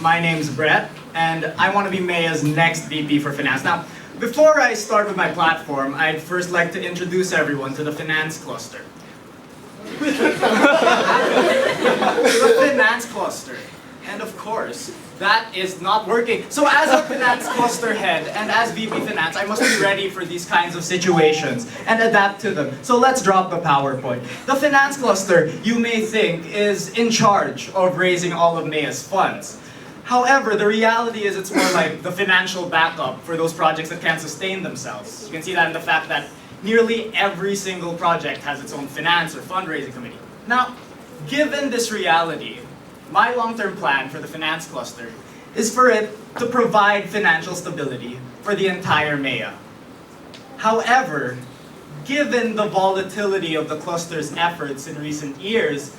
My name's Brett, and I want to be MEA's next VP for Finance. Now, before I start with my platform, I'd first like to introduce everyone to the Finance Cluster. The Finance Cluster. And of course, that is not working. So as a Finance Cluster head and as VP Finance, I must be ready for these kinds of situations and adapt to them. So let's drop the PowerPoint. The Finance Cluster, you may think, is in charge of raising all of MEA's funds. However, the reality is it's more like the financial backup for those projects that can't sustain themselves. You can see that in the fact that nearly every single project has its own finance or fundraising committee. Now, given this reality, my long-term plan for the Finance Cluster is for it to provide financial stability for the entire MEA. However, given the volatility of the cluster's efforts in recent years,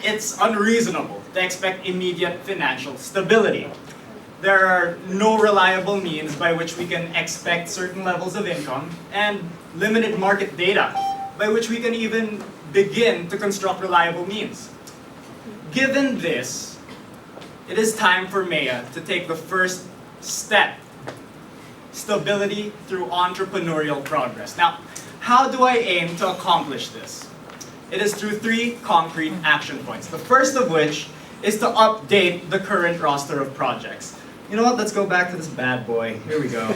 it's unreasonable to expect immediate financial stability. There are no reliable means by which we can expect certain levels of income and limited market data by which we can even begin to construct reliable means. Given this, it is time for MEA to take the first step: stability through entrepreneurial progress. Now, how do I aim to accomplish this? It is through three concrete action points. The first of which is to update the current roster of projects. You know what? Let's go back to this bad boy. Here we go.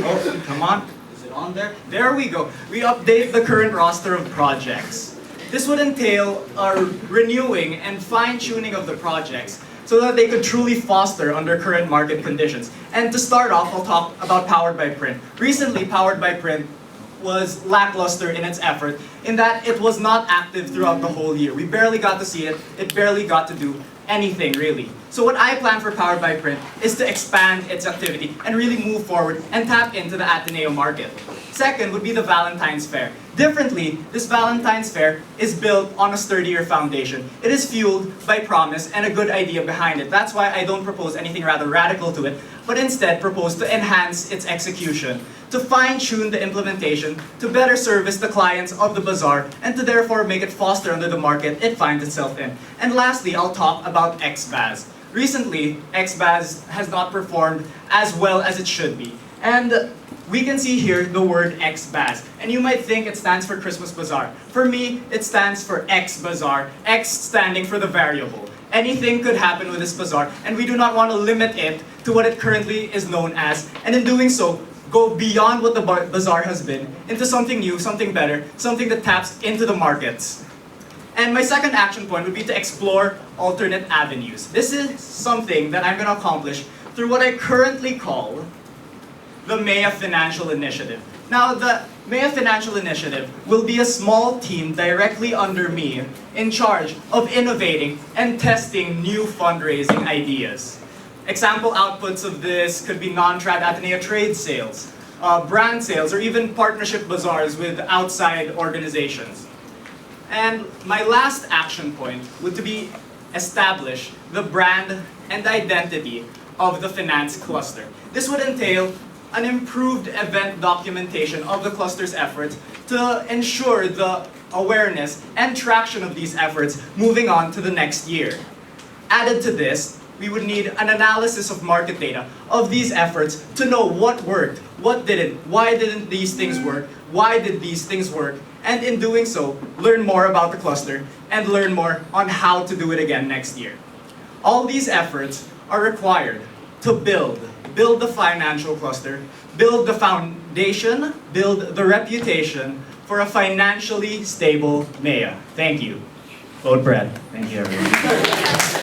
Oh, come on. Is it on there? There we go. We update the current roster of projects. This would entail a renewing and fine-tuning of the projects so that they could truly foster under current market conditions. And to start off, I'll talk about Powered by Print. Recently, Powered by Print was lackluster in its effort in that it was not active throughout the whole year. We barely got to see it. It barely got to do anything, really. So what I plan for Powered by Print is to expand its activity and really move forward and tap into the Ateneo market. Second would be the Valentine's Fair. Differently, this Valentine's Fair is built on a sturdier foundation. It is fueled by promise and a good idea behind it. That's why I don't propose anything rather radical to it, but instead propose to enhance its execution, to fine-tune the implementation, to better service the clients of the bazaar, and to therefore make it foster under the market it finds itself in. And lastly, I'll talk about XBAZ. Recently, XBAZ has not performed as well as it should be. And we can see here the word XBAZ. And you might think it stands for Christmas Bazaar. For me, it stands for X Bazaar, X standing for the variable. Anything could happen with this bazaar, and we do not want to limit it to what it currently is known as. And in doing so, go beyond what the bazaar has been into something new, something better, something that taps into the markets. And my second action point would be to explore alternate avenues. This is something that I'm going to accomplish through what I currently call the MEA Financial Initiative. Now, the MEA Financial Initiative will be a small team directly under me in charge of innovating and testing new fundraising ideas. Example outputs of this could be non-trad Ateneo trade sales, brand sales, or even partnership bazaars with outside organizations. And my last action point would be establish the brand and identity of the Finance Cluster. This would entail an improved event documentation of the cluster's efforts to ensure the awareness and traction of these efforts moving on to the next year. Added to this, we would need an analysis of market data of these efforts to know what worked, what didn't, why didn't these things work, why did these things work, and in doing so, learn more about the cluster and learn more on how to do it again next year. All these efforts are required to build the financial cluster, build the foundation, build the reputation for a financially stable MEA. Thank you. Vote Brett. Thank you, everyone.